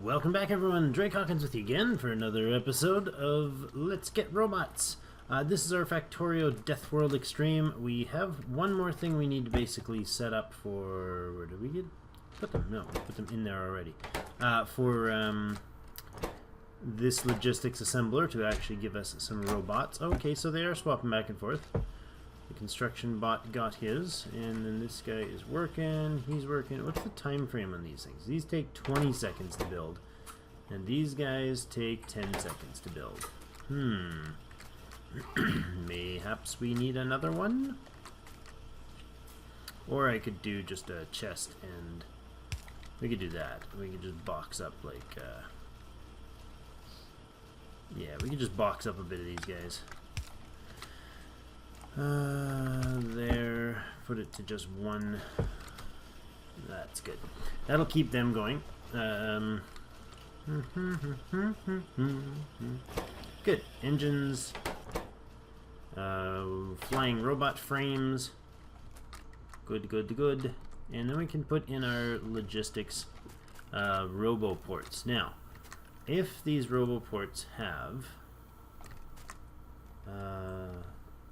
Welcome back, everyone. Drake Hawkins with you again for another episode of Let's Get Robots. This is our Factorio Death World Extreme. We have one more thing we need to basically set up for... Where did we put them? No, we put them in there already. For this logistics assembler to actually give us some robots. Okay, so they are swapping back and forth. The construction bot got his, and then this guy is working. He's working. What's the time frame on these things? These take 20 seconds to build, and these guys take 10 seconds to build. Mayhaps we need another one? Or I could do just a chest, and we could do that. We could just box up like, yeah, we could just box up a bit of these guys. There, put it to just one. That's good. That'll keep them going. Good. Engines, flying robot frames. Good, good, good. And then we can put in our logistics roboports. Now, if these roboports have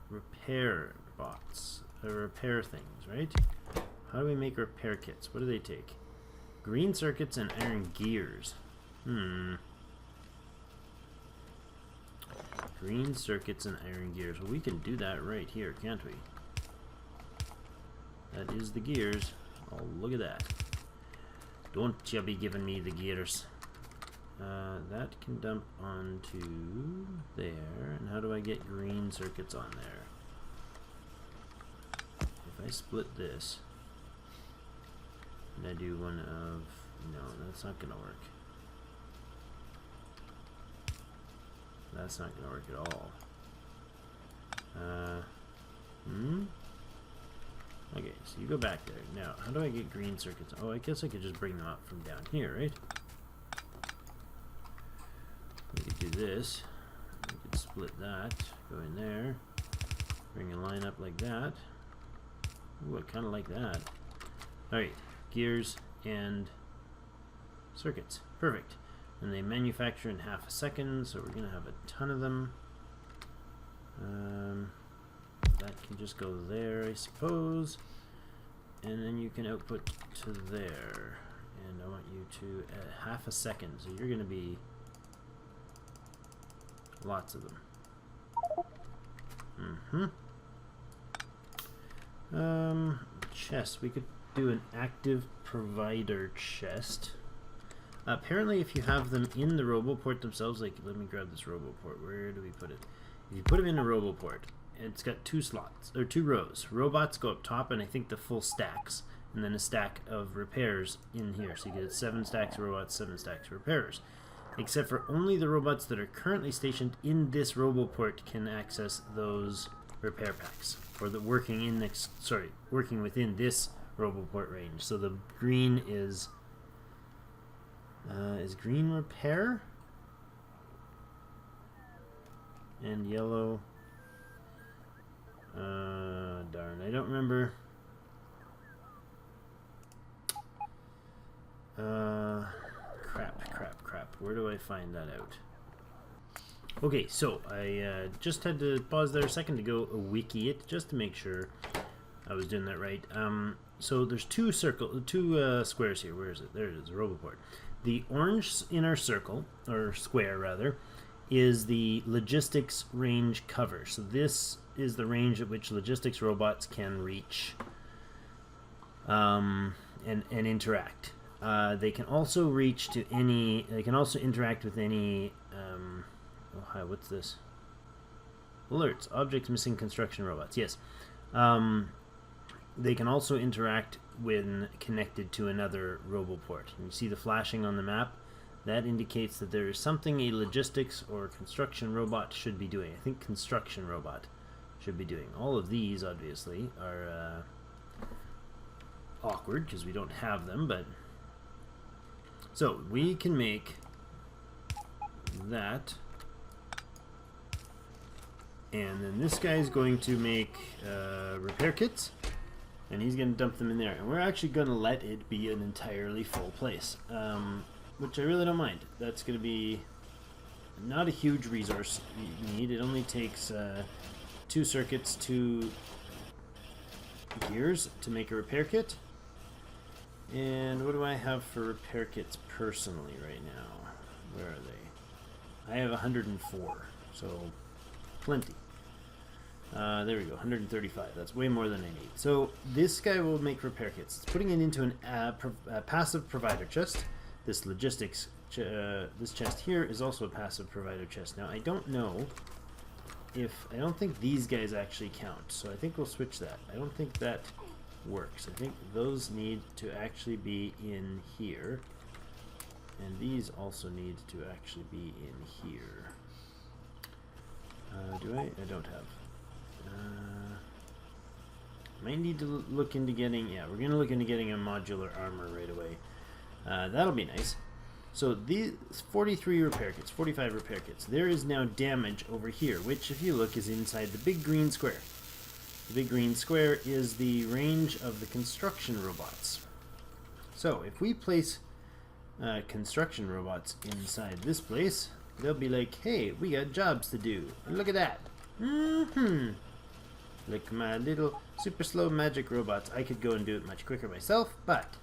repair bots, repair things, right? How do we make repair kits? What do they take? Green circuits and iron gears. Green circuits and iron gears. Well, we can do that right here, can't we? That is the gears. Oh, look at that. Don't you be giving me the gears. That can dump onto there. And how do I get green circuits on there? If I split this, and I do one of... No, that's not going to work. That's not going to work at all. Okay, so you go back there. Now, how do I get green circuits? Oh, I guess I could just bring them up from down here, right? We could do this. We could split that, go in there, bring a line up like that. Ooh, I kind of like that. Alright, gears and circuits. Perfect. And they manufacture in half a second, so we're going to have a ton of them. That can just go there, I suppose. And then you can output to there. And I want you to half a second, so you're going to be lots of them. Chest. We could do an active provider chest. Apparently, if you have them in the roboport themselves, like, let me grab this roboport. Where do we put it? If you put them in a roboport, it's got two slots, or two rows. Robots go up top, and I think the full stacks, and then a stack of repairs in here. So you get 7 stacks of robots, 7 stacks of repairs. Except for only the robots that are currently stationed in this roboport can access those repair packs, or the working within this roboport range. So the green is green repair, and yellow. Darn, I don't remember. Crap. Where do I find that out? Okay, so I just had to pause there a second to go wiki it just to make sure I was doing that right. So there's two squares here. Where is it? There it is, roboport. The orange inner circle, or square rather, is the logistics range cover. So this is the range at which logistics robots can reach and interact. They can also reach to any. They can also interact with any. Oh hi, what's this? Alerts. Objects missing construction robots. Yes. They can also interact when connected to another roboport. And you see the flashing on the map. that indicates that there is something a logistics or construction robot should be doing. I think construction robot should be doing. All of these, obviously, are awkward because we don't have them, but... So, we can make that, and then this guy's going to make repair kits, and he's going to dump them in there, and we're actually going to let it be an entirely full place, which I really don't mind. That's going to be not a huge resource you need. It only takes 2 circuits, 2 gears to make a repair kit. And what do I have for repair kits personally right now? Where are they? I have 104, so plenty. There we go, 135. That's way more than I need. So this guy will make repair kits. It's putting it into a passive provider chest. This logistics, this chest here is also a passive provider chest. Now I don't know if, I don't think these guys actually count. So I think we'll switch that. I don't think that works. I think those need to actually be in here. And these also need to actually be in here. Do I? I don't have. Might need to look into getting, yeah, we're going to look into getting a modular armor right away. That'll be nice. So these 43 repair kits, 45 repair kits. There is now damage over here, which if you look is inside the big green square. The big green square is the range of the construction robots. So if we place construction robots inside this place, they'll be like, hey, we got jobs to do. And look at that. Like my little super slow magic robots. I could go and do it much quicker myself, but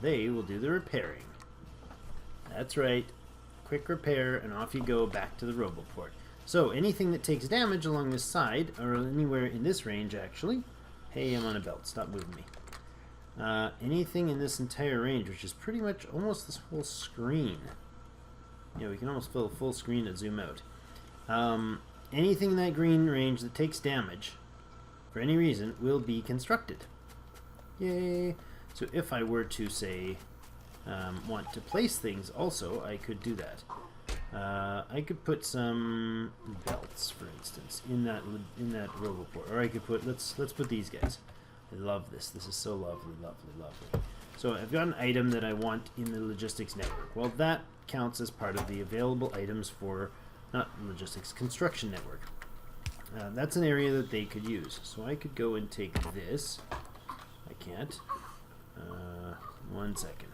they will do the repairing. That's right. Quick repair and off you go back to the roboport. So anything that takes damage along this side, or anywhere in this range actually, hey, I'm on a belt, stop moving me. Anything in this entire range, which is pretty much almost this whole screen. Yeah, we can almost fill a full screen and zoom out. Anything in that green range that takes damage, for any reason, will be constructed. Yay! So if I were to, say, want to place things also, I could do that. I could put some belts, for instance, in that roboport, or I could put, let's put these guys. I love this. This is so lovely, lovely, lovely. So I've got an item that I want in the logistics network. Well, that counts as part of the available items for, not logistics, construction network. That's an area that they could use. So I could go and take this. I can't. 1 second.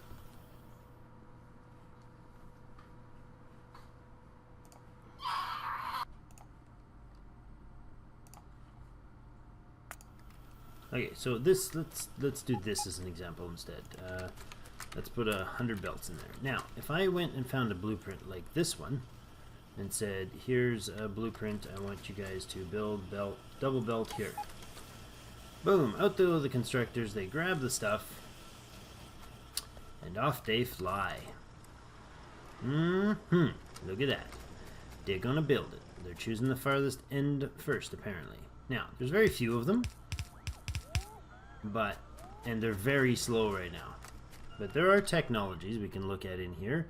Okay, so this, let's do this as an example instead. Let's put 100 belts in there. Now, if I went and found a blueprint like this one, and said, here's a blueprint, I want you guys to build belt, double belt here. Boom, out go the constructors, they grab the stuff, and off they fly. Look at that. They're gonna build it. They're choosing the farthest end first, apparently. Now, there's very few of them, and they're very slow right now. But there are technologies we can look at in here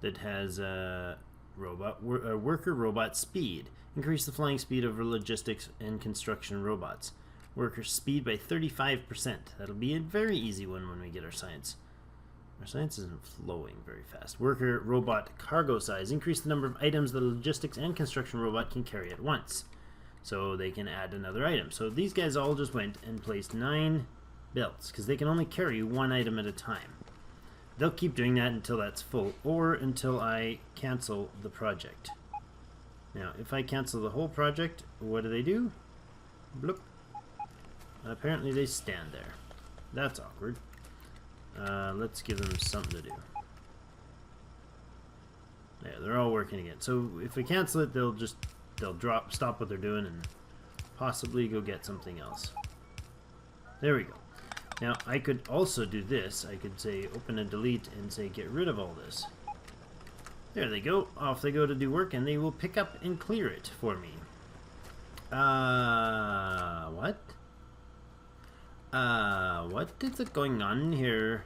that has worker robot speed. Increase the flying speed of logistics and construction robots. Worker speed by 35%. That'll be a very easy one when we get our science. Our science isn't flowing very fast. Worker robot cargo size. Increase the number of items the logistics and construction robot can carry at once. So they can add another item. So these guys all just went and placed 9 belts because they can only carry 1 item at a time. They'll keep doing that until that's full, or until I cancel the project. Now, if I cancel the whole project, what do? Bloop. Apparently they stand there. That's awkward. Let's give them something to do. Yeah, they're all working again. So if we cancel it, they'll stop what they're doing and possibly go get something else. There we go. Now, I could also do this. I could say open and delete and say get rid of all this. There they go. Off they go to do work, and they will pick up and clear it for me. What? What is going on here?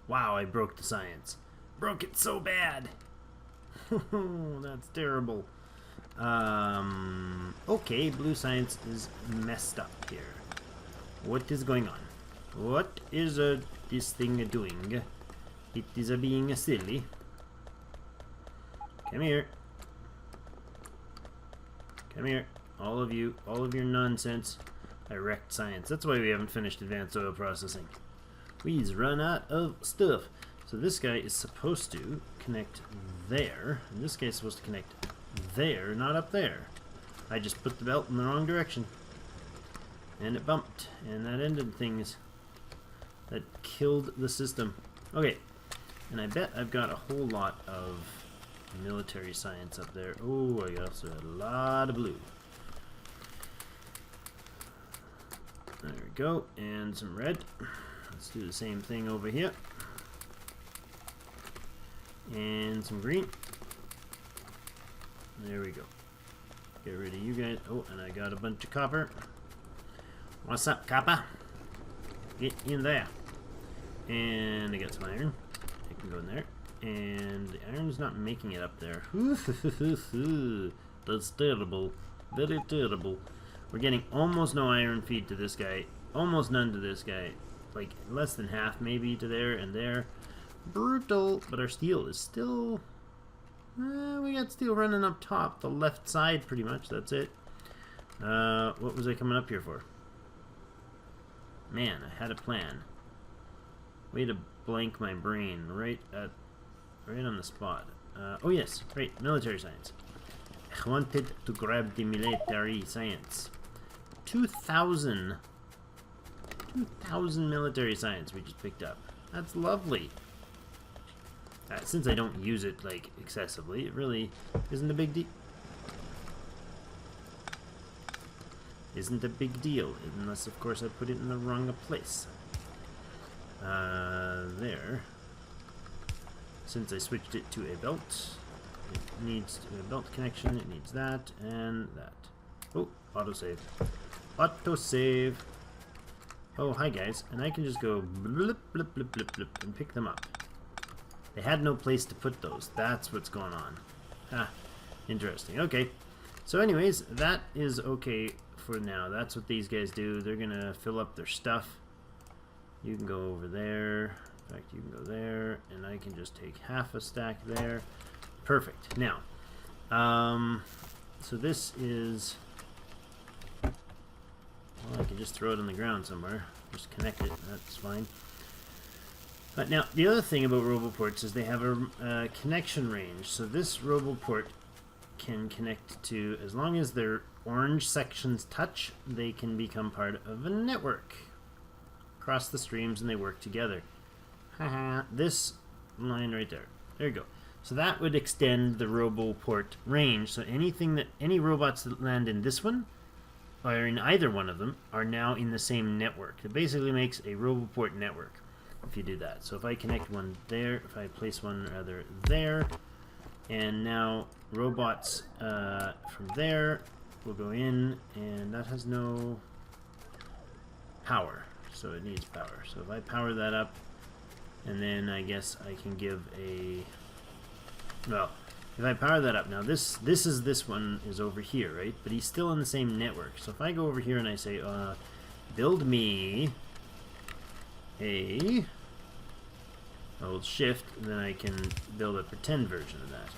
Wow, I broke the science. Broke it so bad. That's terrible. Okay, blue science is messed up here. What is going on? What is this thing doing? It is being silly. Come here. Come here. All of you. All of your nonsense. I wrecked science. That's why we haven't finished advanced oil processing. We've run out of stuff. So this guy is supposed to connect there. And this guy is supposed to connect there, not up there. I just put the belt in the wrong direction. And it bumped. And that ended things. That killed the system. Okay. And I bet I've got a whole lot of military science up there. Oh, I also had a lot of blue. There we go. And some red. Let's do the same thing over here. And some green. There we go. Get rid of you guys. Oh, and I got a bunch of copper. What's up, copper? Get in there. And I got some iron. I can go in there. And the iron's not making it up there. That's terrible. Very terrible. We're getting almost no iron feed to this guy. Almost none to this guy. Like less than half maybe to there and there. Brutal. But our steel is still... we got steel running up top. The left side pretty much. That's it. What was I coming up here for? Man, I had a plan. Way to blank my brain right on the spot. Oh yes, right, military science. I wanted to grab the military science. 2,000 military science we just picked up. That's lovely. Since I don't use it like excessively, it really isn't a big deal. Isn't a big deal, unless of course I put it in the wrong place. There. Since I switched it to a belt, it needs a belt connection, it needs that and that. Oh, autosave. Autosave. Oh, hi guys. And I can just go blip, blip, blip, blip, blip, and pick them up. They had no place to put those. That's what's going on. Ah, interesting. Okay. So anyways, that is okay for now. That's what these guys do. They're going to fill up their stuff. You can go over there. In fact, you can go there, and I can just take half a stack there. Perfect. Now, so this is... Well, I can just throw it on the ground somewhere. Just connect it. That's fine. But now, the other thing about roboports is they have a connection range. So this roboport can connect to, as long as their orange sections touch, they can become part of a network. Across the streams, and they work together. Haha, this line right there. There you go. So that would extend the roboport range. So any robots that land in this one, or in either one of them, are now in the same network. It basically makes a roboport network if you do that. So if I connect one there, if I place one rather there, and now robots from there will go in, and that has no power. So it needs power. So if I power that up, and then I guess I can give a... Well, if I power that up, now this one is over here, right? But he's still in the same network. So if I go over here and I say, build me a... I'll shift, and then I can build a pretend version of that.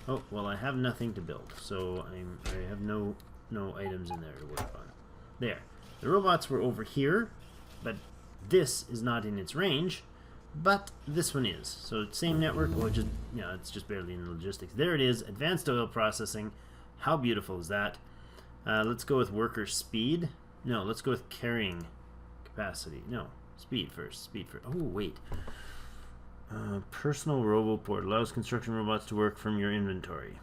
Oh, well, I have nothing to build, so I have no items in there to work on. There. The robots were over here, but this is not in its range, but this one is. So same network, or just, you know, it's just barely in logistics. There it is, advanced oil processing. How beautiful is that? Let's go with worker speed. No, let's go with carrying capacity. No, speed first. Speed first. Oh, wait. Personal roboport allows construction robots to work from your inventory.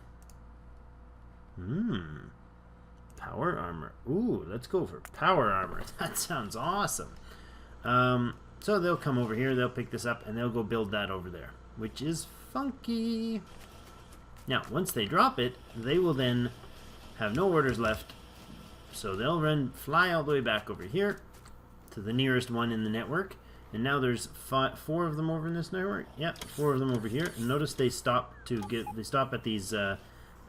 Power armor. Ooh, let's go for power armor. That sounds awesome. So they'll come over here, they'll pick this up, and they'll go build that over there, which is funky. Now, once they drop it, they will then have no orders left, so they'll fly all the way back over here to the nearest one in the network, And now there's 4 of them over in this network. Yep, 4 of them over here. And notice they stop at these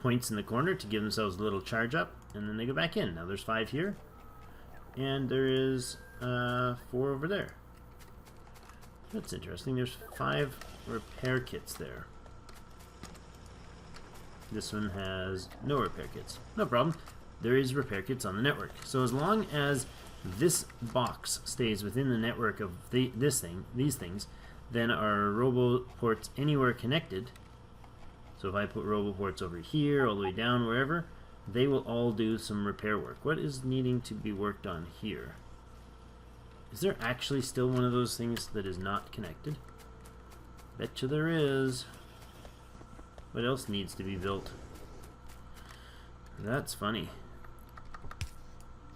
points in the corner to give themselves a little charge up, and then they go back in. Now there's 5 here, and there is 4 over there. That's interesting. There's 5 repair kits there. This one has no repair kits. No problem. There is repair kits on the network. So as long as this box stays within the network of these things, then our roboports anywhere connected, so if I put roboports over here, all the way down, wherever, they will all do some repair work. What is needing to be worked on here? Is there actually still one of those things that is not connected? Betcha there is. What else needs to be built? That's funny.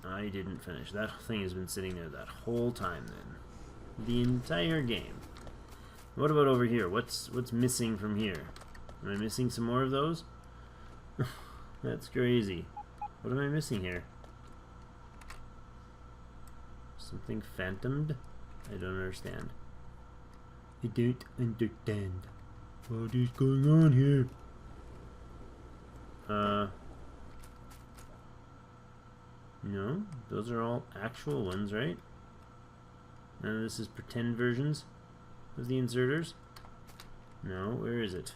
I didn't finish. That thing has been sitting there that whole time then. The entire game. What about over here? What's missing from here? Am I missing some more of those? That's crazy. What am I missing here? Something phantomed? I don't understand. I don't understand. What is going on here? No, those are all actual ones, right? None of this is pretend versions of the inserters? No, where is it?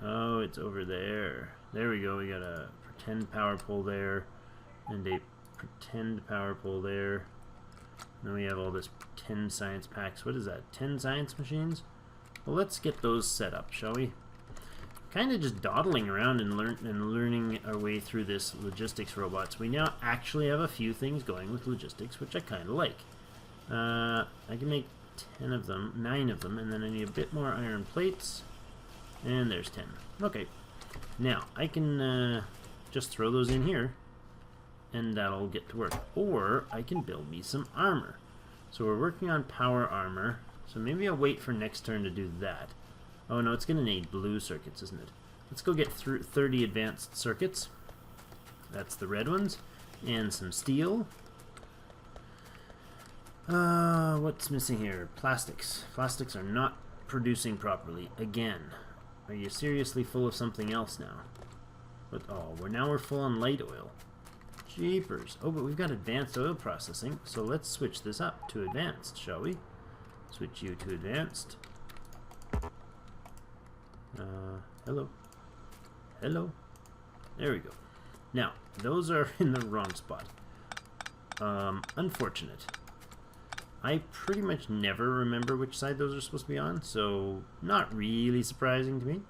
Oh, it's over there. There we go, we got a pretend power pole there, and a pretend power pole there. Then we have all this 10 science packs. What is that, 10 science machines? Well, let's get those set up, shall we? Kind of just dawdling around and learning our way through this logistics robots. We now actually have a few things going with logistics, which I kind of like. I can make 10 of them, 9 of them, and then I need a bit more iron plates. And there's 10. Okay. Now, I can just throw those in here, and that'll get to work. Or, I can build me some armor. So we're working on power armor, so maybe I'll wait for next turn to do that. Oh no, it's going to need blue circuits, isn't it? Let's go get through 30 advanced circuits. That's the red ones. And some steel. What's missing here? Plastics. Plastics are not producing properly. Again. Are you seriously full of something else now? But, oh, we're full on light oil. Jeepers. Oh, but we've got advanced oil processing, so let's switch this up to advanced, shall we? Switch you to advanced. Hello. Hello. There we go. Now, those are in the wrong spot. Unfortunate. I pretty much never remember which side those are supposed to be on, so not really surprising to me.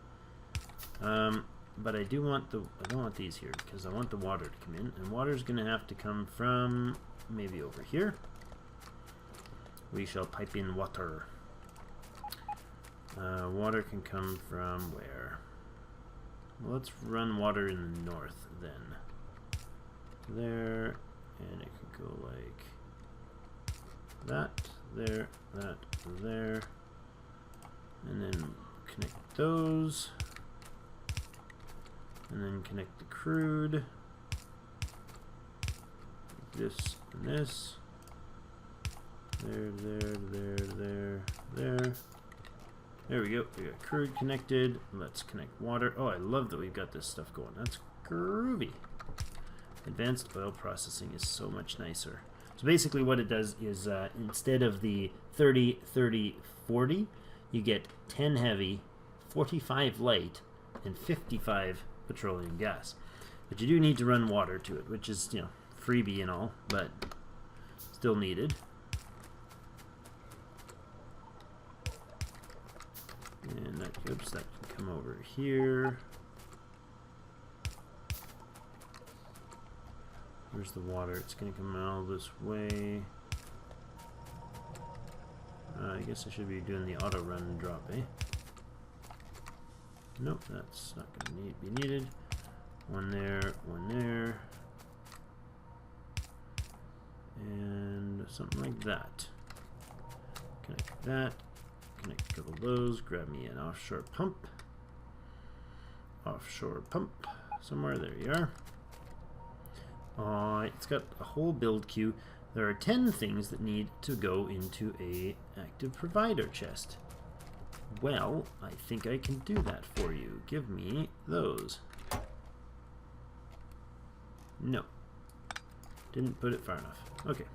But I don't want these here because I want the water to come in, and water's going to have to come from maybe over here. We shall pipe in water. Water can come from where? Well, let's run water in the north then. There, and it could go like that, there, and then connect those, and then connect the crude, this and this, there. There we go. We got crude connected. Let's connect water. Oh, I love that we've got this stuff going. That's groovy. Advanced oil processing is so much nicer. So basically what it does is instead of the 30, 30, 40, you get 10 heavy, 45 light, and 55 petroleum gas. But you do need to run water to it, which is, you know, freebie and all, but still needed. And that, oops, that can come over here. Where's the water? It's going to come all this way. I guess I should be doing the auto run and drop, eh? Nope, that's not going to be needed. One there, and something like that. Connect that. Connect a couple of those, grab me an offshore pump. Offshore pump. Somewhere, there you are. It's got a whole build queue. there are 10 things that need to go into a active provider chest. Well, I think I can do that for you. Give me those. No. Didn't put it far enough. Okay.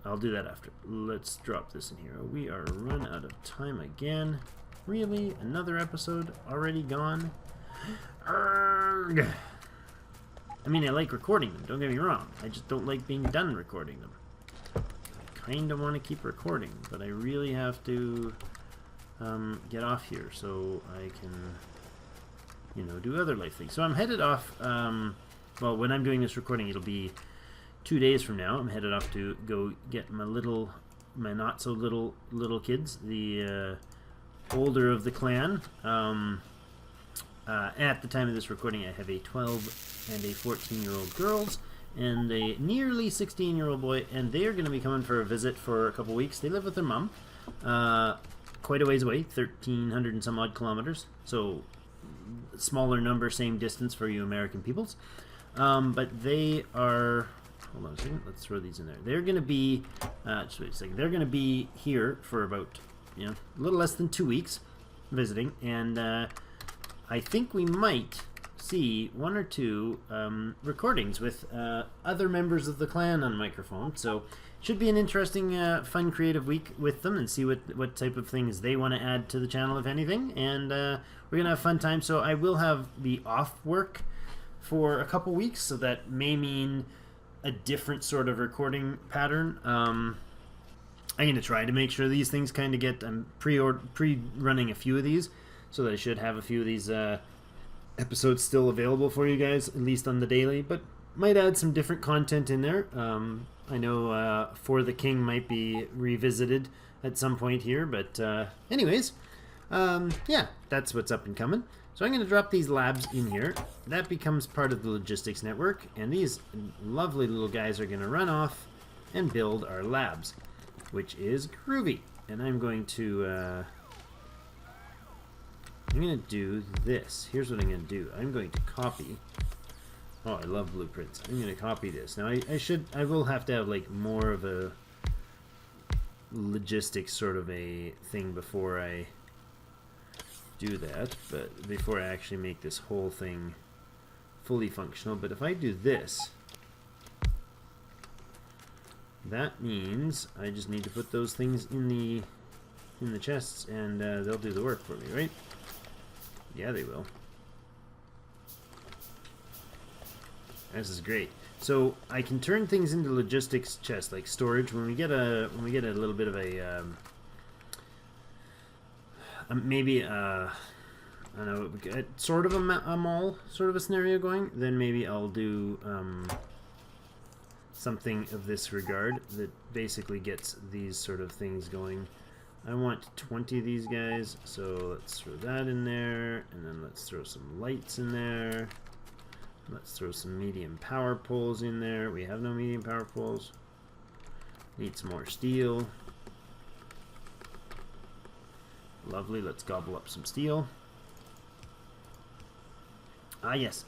I'll do that after. Let's drop this in here. We are run out of time again. Really? Another episode already gone? Arrgh. I mean, I like recording them, don't get me wrong. I just don't like being done recording them. I kind of want to keep recording, but I really have to get off here so I can, you know, do other life things. So I'm headed off, well, when I'm doing this recording, it'll be 2 days from now. I'm headed off to go get my not so little kids, the older of the clan. At the time of this recording, I have a 12 and a 14-year-old girls and a nearly 16-year-old boy, and they are going to be coming for a visit for a couple weeks. They live with their mom, quite a ways away, 1,300 and some odd kilometers, so smaller number, same distance for you American peoples. But they are, hold on a second, let's throw these in there. They're going to be, just wait a second, they're going to be here for about, you know, a little less than 2 weeks visiting, and I think we might see 1 or 2 recordings with other members of the clan on microphone. So should be an interesting, fun, creative week with them, and see what type of things they want to add to the channel, if anything. And we're going to have fun time. So I will have the off work for a couple weeks, so that may mean a different sort of recording pattern. I'm going to try to make sure these things kind of get, I'm pre-running a few of these, so that I should have a few of these episodes still available for you guys, at least on the daily, but might add some different content in there. I know For the King might be revisited at some point here, but anyways, yeah, that's what's up and coming. So I'm going to drop these labs in here. That becomes part of the logistics network, and these lovely little guys are going to run off and build our labs, which is groovy. And I'm going to do this. Here's what I'm going to do. I'm going to copy. Oh, I love blueprints. I'm going to copy this. Now, I will have to have like more of a logistics sort of a thing before I do that, but before I actually make this whole thing fully functional. But if I do this, that means I just need to put those things in the chests, and they'll do the work for me, right? Yeah, they will. This is great. So I can turn things into logistics chests, like storage. When we get a little bit of a maybe I don't know, sort of a mall sort of a scenario going, then maybe I'll do something of this regard that basically gets these sort of things going. I want 20 of these guys, so let's throw that in there, and then let's throw some lights in there. Let's throw some medium power poles in there. We have no medium power poles. Need some more steel. Lovely, let's gobble up some steel. Ah yes,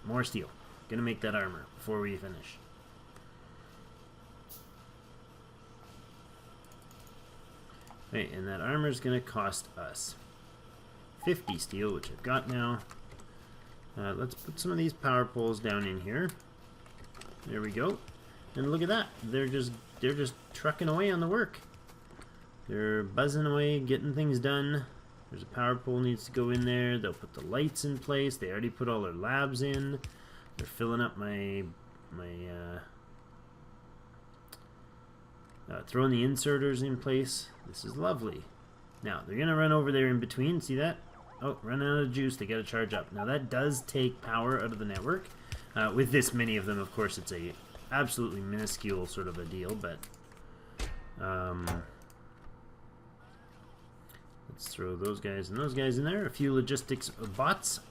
more steel. Gonna make that armor before we finish. Okay, and that armor is going to cost us 50 steel, which I've got now. Let's put some of these power poles down in here. There we go. And look at that. They're just trucking away on the work. They're buzzing away, getting things done. There's a power pole needs to go in there. They'll put the lights in place. They already put all their labs in. They're filling up throwing the inserters in place. This is lovely. Now, they're going to run over there in between. See that? Oh, run out of juice. They got to charge up. Now, that does take power out of the network. With this many of them, of course, it's a absolutely minuscule sort of a deal, but let's throw those guys and those guys in there. A few logistics bots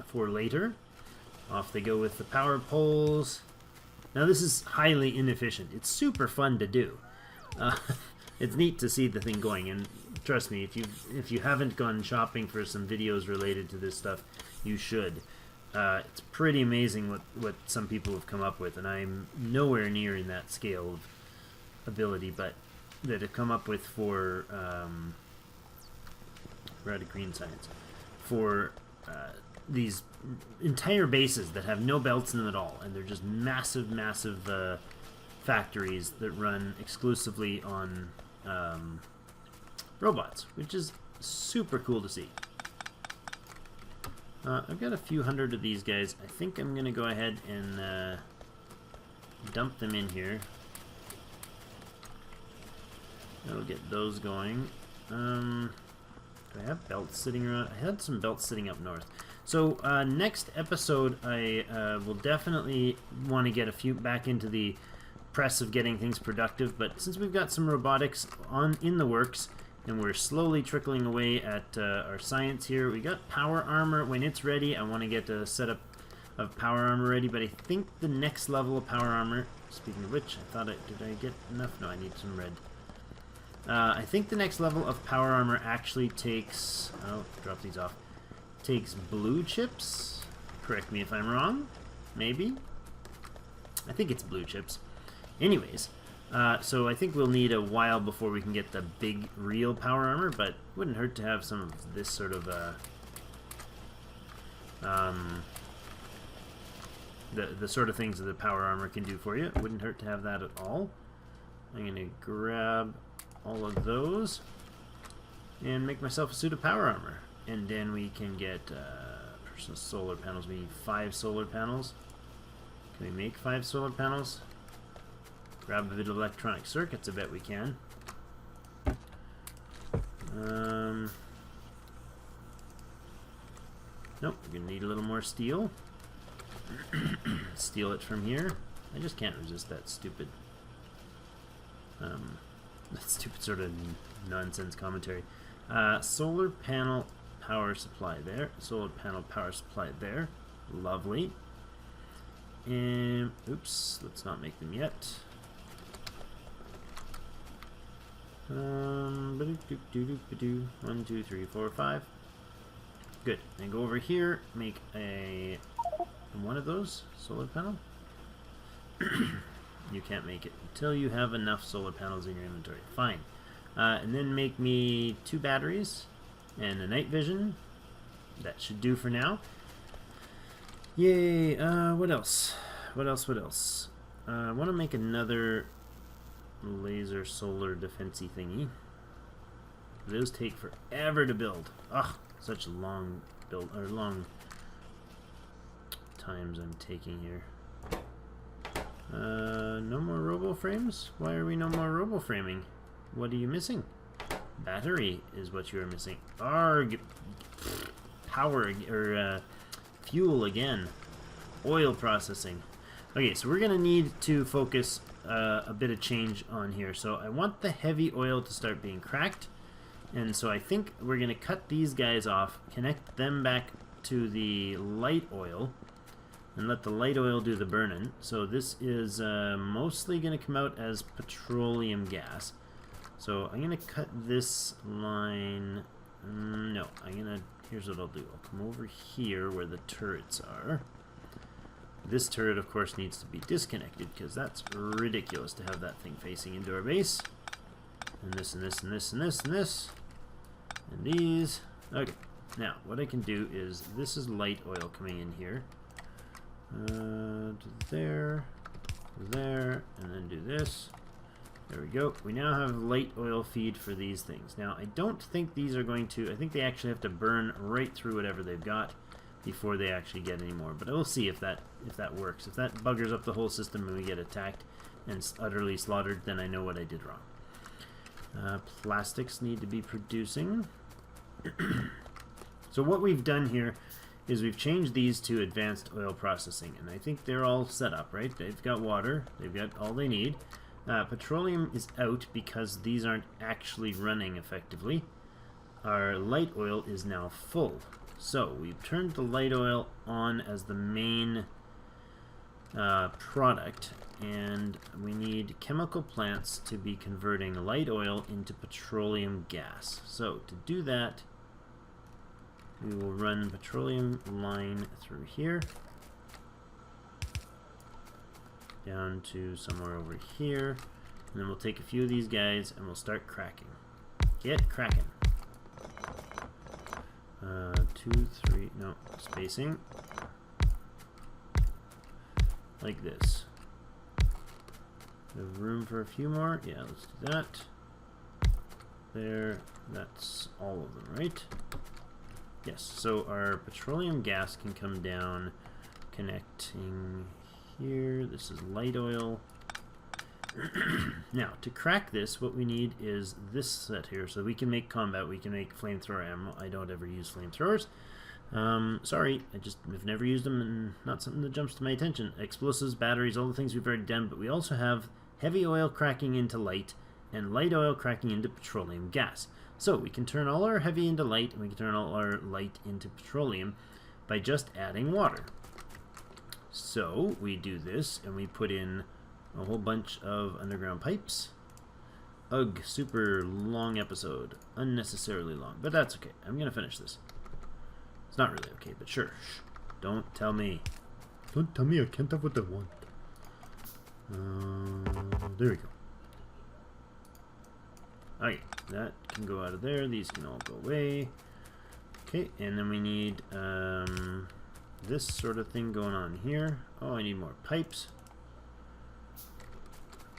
for later. Off they go with the power poles. Now, this is highly inefficient. It's super fun to do. It's neat to see the thing going, and trust me, if you haven't gone shopping for some videos related to this stuff, you should. It's pretty amazing what some people have come up with, and I'm nowhere near in that scale ability, but that have come up with for we're out of green science, for these entire bases that have no belts in them at all, and they're just massive factories that run exclusively on robots, which is super cool to see. I've got a few hundred of these guys. I think I'm going to go ahead and dump them in here. That'll get those going. Do I have belts sitting around? I had some belts sitting up north. So next episode, I will definitely want to get a few back into the press of getting things productive. But since we've got some robotics in the works, and we're slowly trickling away at our science here, we got power armor. When it's ready, I want to get a setup of power armor ready. But I think the next level of power armor. Speaking of which, I thought did I get enough? No, I need some red. I think the next level of power armor actually takes... Oh, drop these off. Takes blue chips. Correct me if I'm wrong. Maybe. I think it's blue chips. Anyways, so I think we'll need a while before we can get the big, real power armor, but it wouldn't hurt to have some of this sort of... the sort of things that the power armor can do for you. It wouldn't hurt to have that at all. I'm going to grab all of those and make myself a suit of power armor, and then we can get some solar panels. We need 5 solar panels. Can we make 5 solar panels? Grab a bit of electronic circuits. I bet we can. Nope, we're gonna need a little more steel. Steal it from here. I just can't resist that stupid sort of nonsense commentary. Solar panel power supply there. Solar panel power supply there. Lovely. And oops, let's not make them yet. 1, 2, 3, 4, 5. Good. And go over here, make one of those solar panel. You can't make it until you have enough solar panels in your inventory. Fine. And then make me 2 batteries and a night vision. That should do for now. Yay. What else? What else? I want to make another laser solar defensey thingy. Those take forever to build. Ugh, such long build or long times I'm taking here. No more robo frames? Why are we no more robo framing? What are you missing? Battery is what you are missing. Arg! Power or fuel again. Oil processing. Okay, so we're gonna need to focus a bit of change on here. So I want the heavy oil to start being cracked, and so I think we're gonna cut these guys off, connect them back to the light oil, and let the light oil do the burning. So this is mostly going to come out as petroleum gas. So I'm going to cut this line. No, here's what I'll do. I'll come over here where the turrets are. This turret, of course, needs to be disconnected because that's ridiculous to have that thing facing into our base. And this, and this, and this, and this, and this. And these. Okay. Now, what I can do is, this is light oil coming in here. There, and then do this. There we go. We now have light oil feed for these things. Now, I don't think these are going to... I think they actually have to burn right through whatever they've got before they actually get any more. But we'll see if that works. If that buggers up the whole system and we get attacked and utterly slaughtered, then I know what I did wrong. Plastics need to be producing. So what we've done here is we've changed these to advanced oil processing, and I think they're all set up, right? They've got water, they've got all they need. Petroleum is out because these aren't actually running effectively. Our light oil is now full. So we've turned the light oil on as the main product, and we need chemical plants to be converting light oil into petroleum gas. So to do that, we will run petroleum line through here, down to somewhere over here, And then we'll take a few of these guys and we'll start cracking. Get cracking. 2, 3, no, spacing. Like this. Have room for a few more? Yeah, let's do that. There, that's all of them, right? Yes, so our petroleum gas can come down, connecting here. This is light oil. Now, to crack this, what we need is this set here. So we can make combat, we can make flamethrower ammo. I don't ever use flamethrowers. Sorry, I've never used them and not something that jumps to my attention. Explosives, batteries, all the things we've already done, but we also have heavy oil cracking into light and light oil cracking into petroleum gas. So we can turn all our heavy into light and we can turn all our light into petroleum by just adding water. So we do this and we put in a whole bunch of underground pipes. Ugh, super long episode. Unnecessarily long, but that's okay. I'm gonna finish this. It's not really okay, but sure. Shh. Don't tell me. Don't tell me I can't have what I want. There we go. Okay, that can go out of there. These can all go away. Okay, and then we need this sort of thing going on here. Oh, I need more pipes.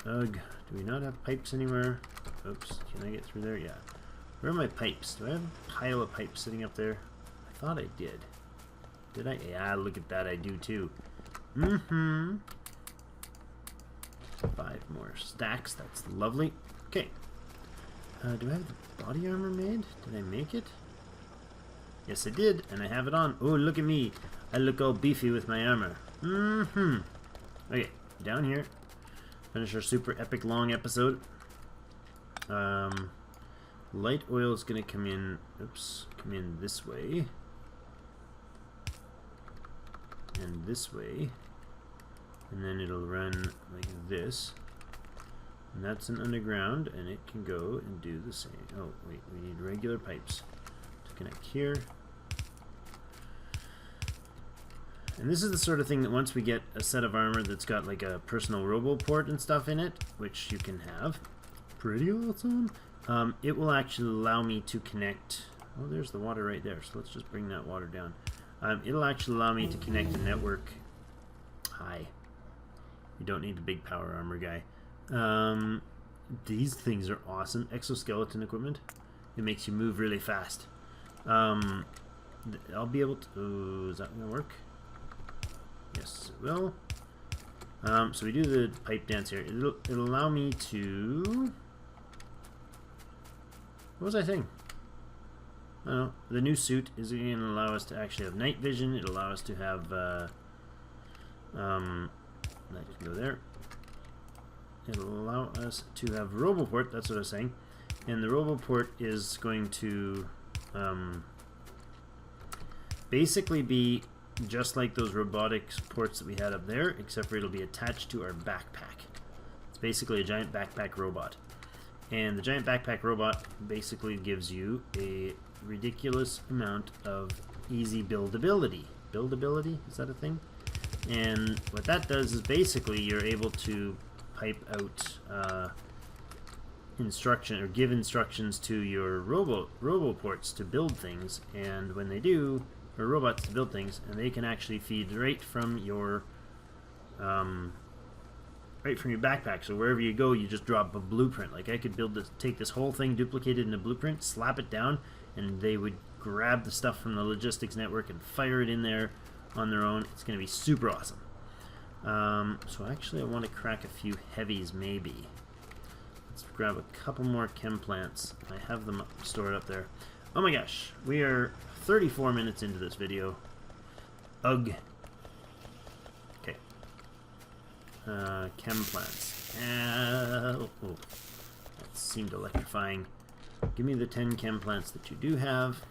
Ugh, do we not have pipes anywhere? Oops, can I get through there? Yeah. Where are my pipes? Do I have a pile of pipes sitting up there? I thought I did. Did I? Yeah, look at that, I do too. Mm-hmm. 5 more stacks, that's lovely. Okay. Do I have the body armor made? Did I make it? Yes, I did, and I have it on. Oh, look at me. I look all beefy with my armor. Mm-hmm. Okay, down here. Finish our super epic long episode. Light oil is going to come in, come in this way. And this way. And then it'll run like this. And that's an underground, and it can go and do the same. Oh, wait, we need regular pipes to connect here. And this is the sort of thing that once we get a set of armor that's got like a personal robo port and stuff in it, which you can have, pretty awesome, it will actually allow me to connect. Oh, there's the water right there, so let's just bring that water down. It'll actually allow me to connect a network. Hi. You don't need the big power armor guy. These things are awesome. Exoskeleton equipment. It makes you move really fast. I'll be able to... Oh, is that going to work? Yes, it will. So we do the pipe dance here. It'll allow me to... What was I saying? I don't know. The new suit is going to allow us to actually have night vision. It'll allow us to have... that can go there. It'll allow us to have RoboPort, that's what I was saying. And the RoboPort is going to basically be just like those robotics ports that we had up there, except for it'll be attached to our backpack. It's basically a giant backpack robot. And the giant backpack robot basically gives you a ridiculous amount of easy buildability. Buildability? Is that a thing? And what that does is basically you're able to pipe out instruction or give instructions to your roboports to build things, and when they do, or robots to build things, and they can actually feed right from your backpack. So wherever you go, you just drop a blueprint. Like I could build this, take this whole thing, duplicate it in a blueprint, slap it down, and they would grab the stuff from the logistics network and fire it in there on their own. It's going to be super awesome. So actually I want to crack a few heavies maybe. Let's grab a couple more chem plants. I have them stored up there. Oh my gosh, we are 34 minutes into this video. Ugh. Okay. Chem plants. Oh, that seemed electrifying. Give me the 10 chem plants that you do have.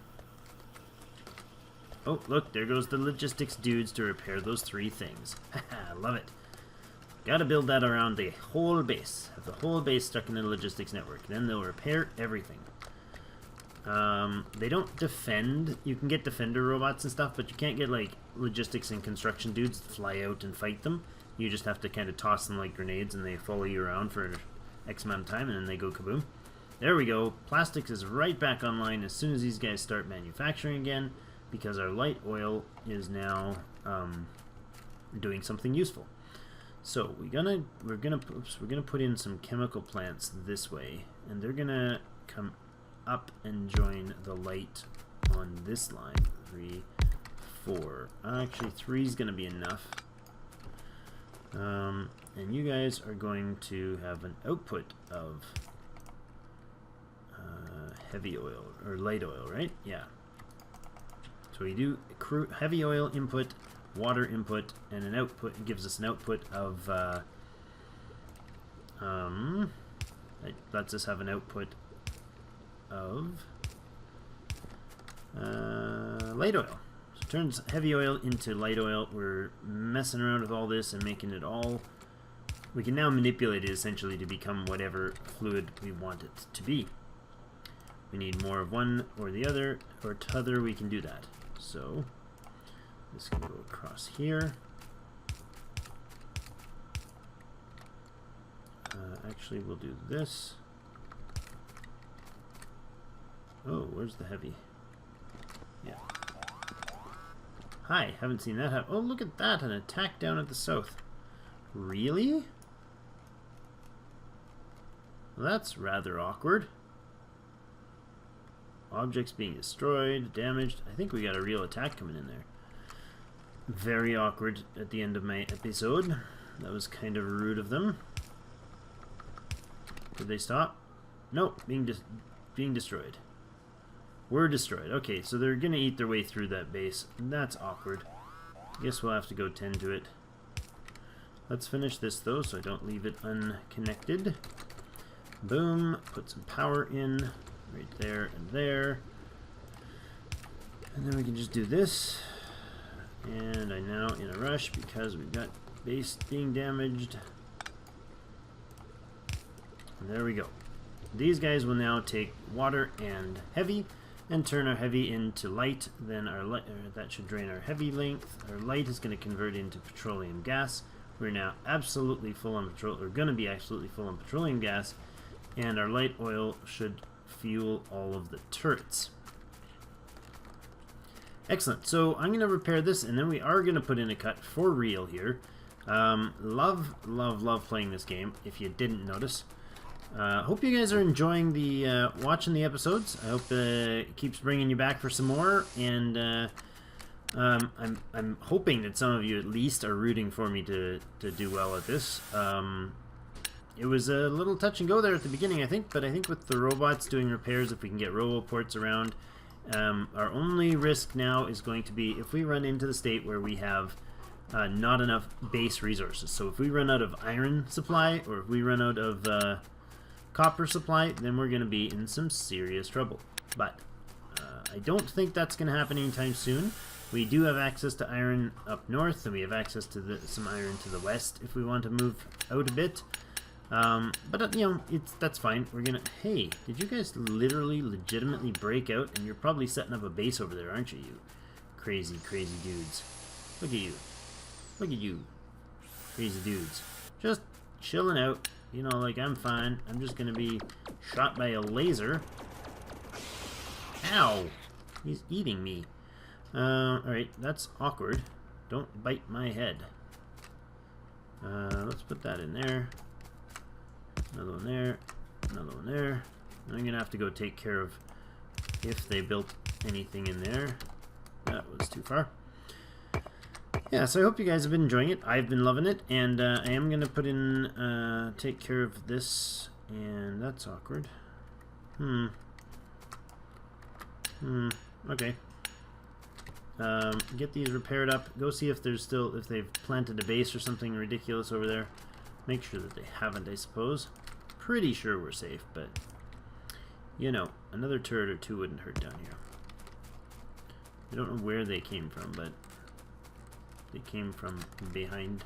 Oh, look, there goes the logistics dudes to repair those 3 things. Haha, love it. Gotta build that around the whole base. Have the whole base stuck in the logistics network. Then they'll repair everything. They don't defend. You can get defender robots and stuff, but you can't get, like, logistics and construction dudes to fly out and fight them. You just have to kind of toss them like grenades, and they follow you around for X amount of time, and then they go kaboom. There we go. Plastics is right back online as soon as these guys start manufacturing again, because our light oil is now doing something useful. So we're gonna put in some chemical plants this way, and they're gonna come up and join the light on this line. 3, 4. Actually, 3 is gonna be enough. And you guys are going to have an output of heavy oil or light oil, right? Yeah. So we do heavy oil input, water input, and an output. It gives us an output of it lets us have an output of light oil. So it turns heavy oil into light oil. We're messing around with all this and making it all. We can now manipulate it essentially to become whatever fluid we want it to be. We need more of one or the other, or t'other, we can do that. So this can go across here. Actually, we'll do this. Oh, where's the heavy? Yeah. Hi, haven't seen that happen. Oh, look at that, an attack down at the south. Really? Well, that's rather awkward. Objects being destroyed, damaged. I think we got a real attack coming in there. Very awkward at the end of my episode. That was kind of rude of them. Did they stop? Nope, being destroyed. We're destroyed. Okay, so they're gonna eat their way through that base. That's awkward. Guess we'll have to go tend to it. Let's finish this though, so I don't leave it unconnected. Boom. Put some power in right there and there. And then we can just do this. And I'm now in a rush because we've got base being damaged. And there we go. These guys will now take water and heavy and turn our heavy into light. Then our light, that should drain our heavy length. Our light is going to convert into petroleum gas. We're now absolutely full on petroleum. We're going to be absolutely full on petroleum gas, and our light oil should fuel all of the turrets. Excellent. So I'm going to repair this, and then we are going to put in a cut for real here. Love playing this game, if you didn't notice. Hope you guys are enjoying the watching the episodes. I hope it keeps bringing you back for some more, and I'm hoping that some of you at least are rooting for me to do well at this. It was a little touch and go there at the beginning, I think, but I think with the robots doing repairs, if we can get roboports around, our only risk now is going to be if we run into the state where we have not enough base resources. So if we run out of iron supply, or if we run out of copper supply, then we're going to be in some serious trouble. But I don't think that's going to happen anytime soon. We do have access to iron up north, and we have access to some iron to the west if we want to move out a bit. But you know, that's fine. We're gonna. Hey, did you guys literally, legitimately break out? And you're probably setting up a base over there, aren't you? You crazy, crazy dudes. Look at you. Look at you, crazy dudes. Just chilling out. You know, like I'm fine. I'm just gonna be shot by a laser. Ow! He's eating me. Alright, that's awkward. Don't bite my head. Let's put that in there. Another one there. Another one there. I'm gonna have to go take care of if they built anything in there. That was too far. Yeah, so I hope you guys have been enjoying it. I've been loving it, and I am gonna put in, take care of this, and that's awkward. Okay. Get these repaired up. Go see if there's still, if they've planted a base or something ridiculous over there. Make sure that they haven't, I suppose. Pretty sure we're safe, but you know, another turret or two wouldn't hurt down here. I don't know where they came from, but they came from behind.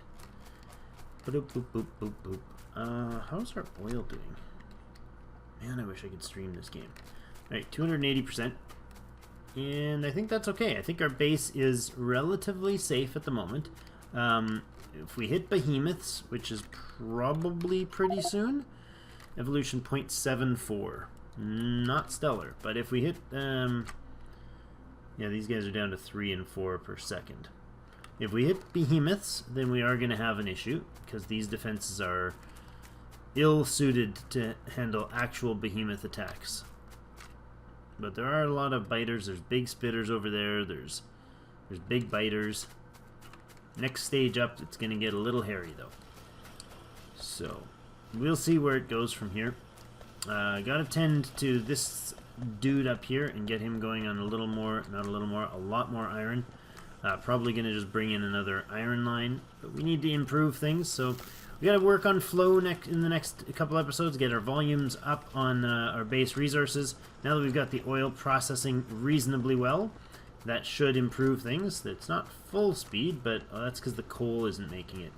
Boop, boop, boop, boop, boop. How's our oil doing? Man, I wish I could stream this game. Alright, 280%. And I think that's okay. I think our base is relatively safe at the moment. If we hit behemoths, which is probably pretty soon, Evolution 0.74. Not stellar, but if we hit... yeah, these guys are down to 3 and 4 per second. If we hit behemoths, then we are going to have an issue, because these defenses are ill-suited to handle actual behemoth attacks. But there are a lot of biters. There's big spitters over there. There's big biters. Next stage up, it's going to get a little hairy, though. So, we'll see where it goes from here. Gotta tend to this dude up here and get him going on a little more, not a little more, a lot more iron. Probably going to just bring in another iron line. But we need to improve things, so we got to work on flow in the next couple episodes, get our volumes up on our base resources. Now that we've got the oil processing reasonably well, that should improve things. It's not full speed, but that's because the coal isn't making it.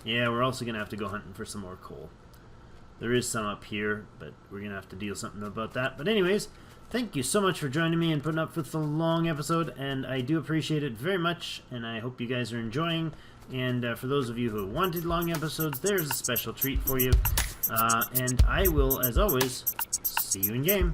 Yeah, we're also going to have to go hunting for some more coal. There is some up here, but we're going to have to deal something about that. But anyways, thank you so much for joining me and putting up with the long episode, and I do appreciate it very much, and I hope you guys are enjoying. And for those of you who wanted long episodes, there's a special treat for you. And I will, as always, see you in game.